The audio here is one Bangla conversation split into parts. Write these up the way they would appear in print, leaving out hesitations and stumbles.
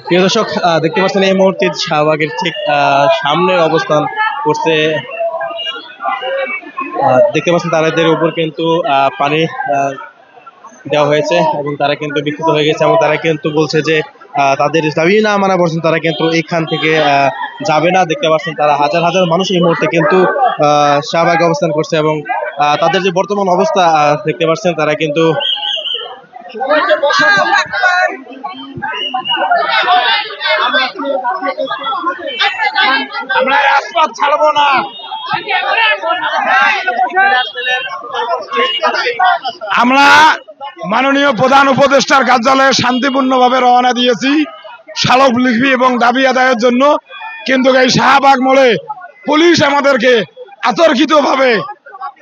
প্রিয় দর্শক, দেখতে পাচ্ছেন এই মুহূর্তে শাহবাগের ঠিক সামনে অবস্থান করছে। দেখতে পাচ্ছেন তাদের উপর কিন্তু পানি দেওয়া হয়েছে এবং তারা কিন্তু বিক্ষুব্ধ হয়ে গেছে এবং তারা কিন্তু বলছে যে তাদের দাবি না মানা পর্যন্ত তারা কিন্তু এখান থেকে যাবে না। দেখতে পাচ্ছেন তারা হাজার হাজার মানুষ এই মুহূর্তে কিন্তু শাহবাগে অবস্থান করছে এবং তাদের যে বর্তমান অবস্থা দেখতে পাচ্ছেন তারা কিন্তু আমরা রাজপথ ছাড়বো না। আমরা মাননীয় প্রধান উপদেষ্টার কার্যালয়ে শান্তিপূর্ণভাবে রওনা দিয়েছি স্মারকলিপি এবং দাবি আদায়ের জন্য, কিন্তু এই শাহবাগ মোড়ে পুলিশ আমাদেরকে অতর্কিতভাবে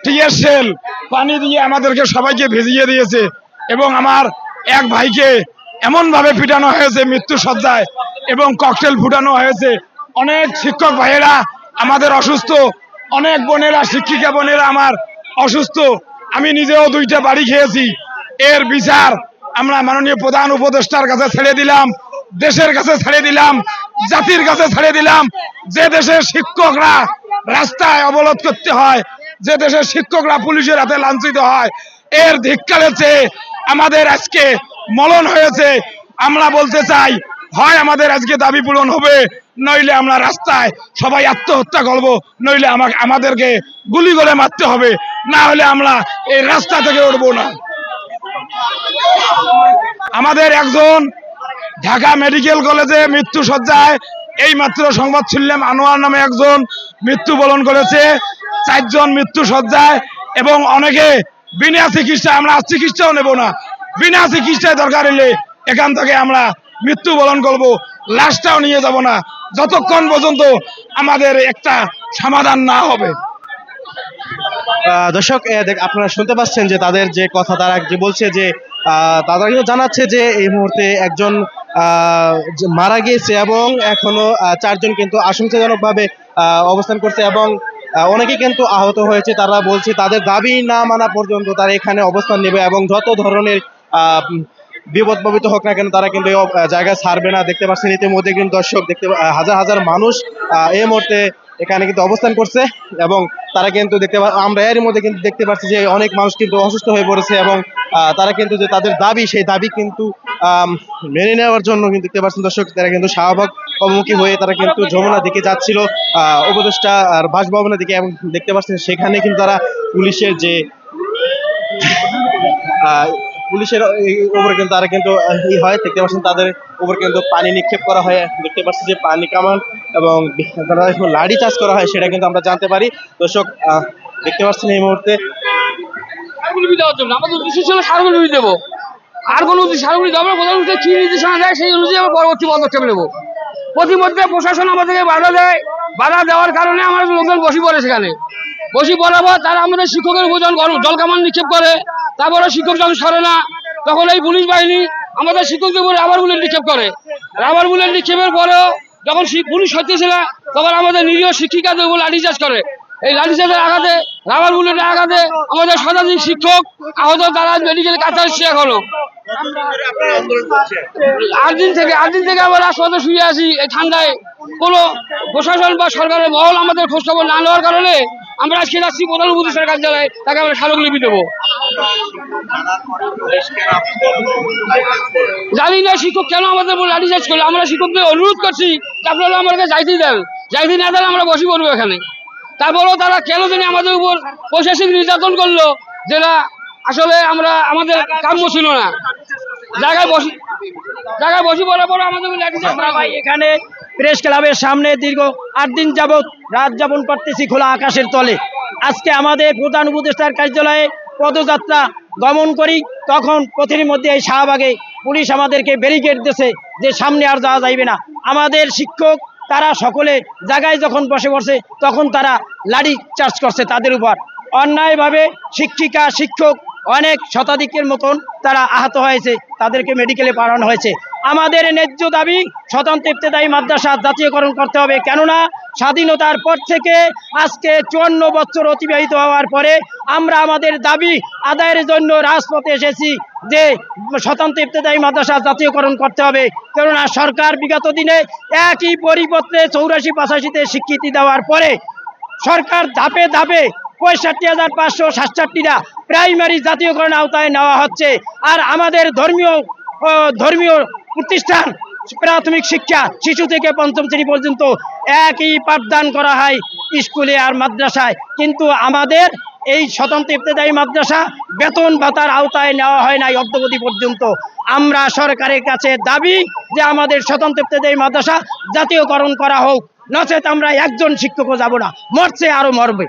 টিয়ার সেল পানি দিয়ে আমাদেরকে সবাইকে ভিজিয়ে দিয়েছে এবং আমার এক ভাইকে এমন ভাবে পিটানো হয়েছে মৃত্যু সজ্জায় এবং ককটেল ফুটানো হয়েছে। অনেক শিক্ষক ভাইয়েরা আমাদের অসুস্থ, অনেক বোনেরা শিক্ষিকা বোনেরা আমার অসুস্থ। আমি নিজেও 2টা বাড়ি খেয়েছি। এর বিচার আমরা মাননীয় প্রধান উপদেষ্টার কাছে ছেড়ে দিলাম, দেশের কাছে ছেড়ে দিলাম, জাতির কাছে ছেড়ে দিলাম। যে দেশের শিক্ষকরা রাস্তায় অবরোধ করতে হয়, যে দেশের শিক্ষকরা পুলিশের হাতে লাঞ্ছিত হয়, এর ধিক্কারের চেয়ে আমাদের আজকে মলন হয়েছে। আমরা বলতে চাই, হয় আমাদের আজকে দাবি পূরণ হবে, নইলে আমরা রাস্তায় সবাই আত্মহত্যা করব, নইলে আমাদেরকে গুলি করে মারতে হবে, না হলে আমরা এই রাস্তা থেকে উঠবো না। আমাদের একজন ঢাকা মেডিকেল কলেজে মৃত্যু সজ্জায় এই মাত্র সংবাদ শুনলাম, আনোয়ার নামে একজন মৃত্যুবরণ করেছে। 4 জন মৃত্যু সজ্জায় এবং অনেকে বিনা চিকিৎসা। আমরা চিকিৎসাও নেব না, বিনা চিকিৎসায় দরকার হলে এখান থেকে আমরা মৃত্যুবরণ করব, লাশটাও নিয়ে যাব না যতক্ষণ পর্যন্ত আমাদের একটা সমাধান না হবে। দর্শক, আপনারা শুনতে পাচ্ছেন যে তাদের যে কথা, তারা যে বলছে যে তারা কিন্তু জানাচ্ছে যে এই মুহূর্তে একজন মারা গিয়েছে এবং এখনো 4 জন কিন্তু আশঙ্কাজনকভাবে অবস্থান করছে এবং অনেকে কিন্তু আহত হয়েছে। তারা বলছে তাদের দাবি না মানা পর্যন্ত তারা এখানে অবস্থান নেবে এবং যত ধরনের বিপদ পবিত হোক না কেন তারা কিন্তু এই জায়গায় ছাড়বে না। দেখতে পাচ্ছেন ইতিমধ্যে কিন্তু দর্শক হাজার হাজার মানুষ এই মুহূর্তে এখানে কিন্তু অবস্থান করছে এবং তারা কিন্তু আমরা এর মধ্যে কিন্তু দেখতে পাচ্ছি যে অনেক মানুষ কিন্তু অসুস্থ হয়ে পড়েছে এবং তারা কিন্তু যে তাদের দাবি, সেই দাবি কিন্তু মেনে নেওয়ার জন্য কিন্তু দেখতে পাচ্ছেন দর্শক তারা কিন্তু শাহবাগ অভিমুখী হয়ে তারা কিন্তু যমুনার দিকে যাচ্ছিল, উপদেষ্টা আর বাসভবনের দিকে। এবং দেখতে পাচ্ছেন সেখানে কিন্তু তারা পুলিশের যে পুলিশের উপরে কিন্তু তারা কিন্তু হয়, দেখতে পাচ্ছেন তাদের উপর কিন্তু পানি নিক্ষেপ করা হয়। দেখতে পাচ্ছি যে পানি কামান এবং তারা লাঠি চার্জ করা হয়, সেটা কিন্তু আমরা জানতে পারি। দর্শক, দেখতে পাচ্ছেন এই মুহূর্তে আমাদের দেবো আর কোনো সারগুলি আমরা প্রধানমন্ত্রী কি নির্দেশনা দেয় সেই অনুযায়ী আমরা পরবর্তী পদক্ষেপ নেবো। প্রতিমধ্যে প্রশাসন আমাদেরকে বাধা দেয়, বাধা দেওয়ার কারণে আমার লোকজন বসে পড়ে, সেখানে বসে পড়ার পর তারা আমাদের শিক্ষকের উপর জল কামান নিক্ষেপ করে। তারপরে শিক্ষক যখন সরে না, তখন এই পুলিশ বাহিনী আমাদের শিক্ষকদের উপর রাবার বুলেট নিক্ষেপ করে। রাবার বুলেট নিক্ষেপের পরেও যখন পুলিশ হতেছিল, তখন আমাদের নিরীহ শিক্ষিকাদের উপর লাঠিচার্জ করে। এই লাঠিচার্জের আঘাতে, রাবার বুলেটের আঘাতে আমাদের শতাধিক শিক্ষক আহত, তারা মেডিকেলে কাছে আসছে। এখনো 8 দিন থেকে আমরা রাজপথে শুয়ে আছি এই ঠান্ডায়। কোনো প্রশাসন বা সরকারের মহল আমাদের খোঁজখবর না নেওয়ার কারণে আমরা আজকে যাচ্ছি প্রধান উপদেষ্টার কার্যালয়ে, তাকে আমরা স্মারকলিপি দেবো। জানি না শিক্ষক কেন আমাদের উপর লাঠিচার্জ করলো। আমরা শিক্ষকদের অনুরোধ করছি আপনারা আমাদেরকে যাইতে দেন, যাইতে না দেন আমরা বসে পড়বো এখানে। তারপরেও তারা কেন জানি আমাদের উপর প্রশাসনিক নির্যাতন করলো, যেটা আসলে আমাদের কাম্য ছিল না। জায়গায় বসে পড়ার পর আমাদের এখানে প্রেস ক্লাবের সামনে দীর্ঘ 8 দিন যাবৎ রাত যাপন করতেছি খোলা আকাশের তলে। আজকে আমাদের প্রধান উপদেষ্টার কার্যালয়ে পদযাত্রা গমন করি, তখন পথের মধ্যে এই শাহবাগে পুলিশ আমাদেরকে ব্যারিকেড দিয়েছে যে সামনে আর যাওয়া যাইবে না। আমাদের শিক্ষক তারা সকলে জায়গায় যখন বসে পড়ছে, তখন তারা লাঠি চার্জ করছে তাদের উপর। অন্যায়ভাবে শিক্ষিকা শিক্ষক অনেক শতাধিকের মতন তারা আহত হয়েছে, তাদেরকে মেডিকেলে পাঠানো হয়েছে। আমাদের ন্যায্য দাবি স্বতন্ত্র ইবতেদায়ী মাদ্রাসা জাতীয়করণ করতে হবে। কেননা স্বাধীনতার পর থেকে আজকে 54 বছর অতিবাহিত হওয়ার পরে আমরা আমাদের দাবি আদায়ের জন্য রাজপথে এসেছি যে স্বতন্ত্র ইবতেদায়ী মাদ্রাসা জাতীয়করণ করতে হবে। কেননা সরকার বিগত দিনে একই পরিপত্রে 84-85-তে স্বীকৃতি দেওয়ার পরে সরকার ধাপে ধাপে 65,567টা প্রাইমারি জাতীয়করণ আওতায় নেওয়া হচ্ছে। আর আমাদের ধর্মীয় প্রতিষ্ঠান প্রাথমিক শিক্ষা শিশু থেকে পঞ্চম শ্রেণী পর্যন্ত একই পাঠদান করা হয় স্কুলে আর মাদ্রাসায়, কিন্তু আমাদের এই স্বতন্ত্র ইবতেদায়ী মাদ্রাসা বেতন ভাতার আওতায় নেওয়া হয় নাই অদ্যাবধি পর্যন্ত। আমরা সরকারের কাছে দাবি যে আমাদের স্বতন্ত্র ইবতেদায়ী মাদ্রাসা জাতীয়করণ করা হোক, নচেত আমরা একজন শিক্ষকও যাব না, মরছে আরো মরবে।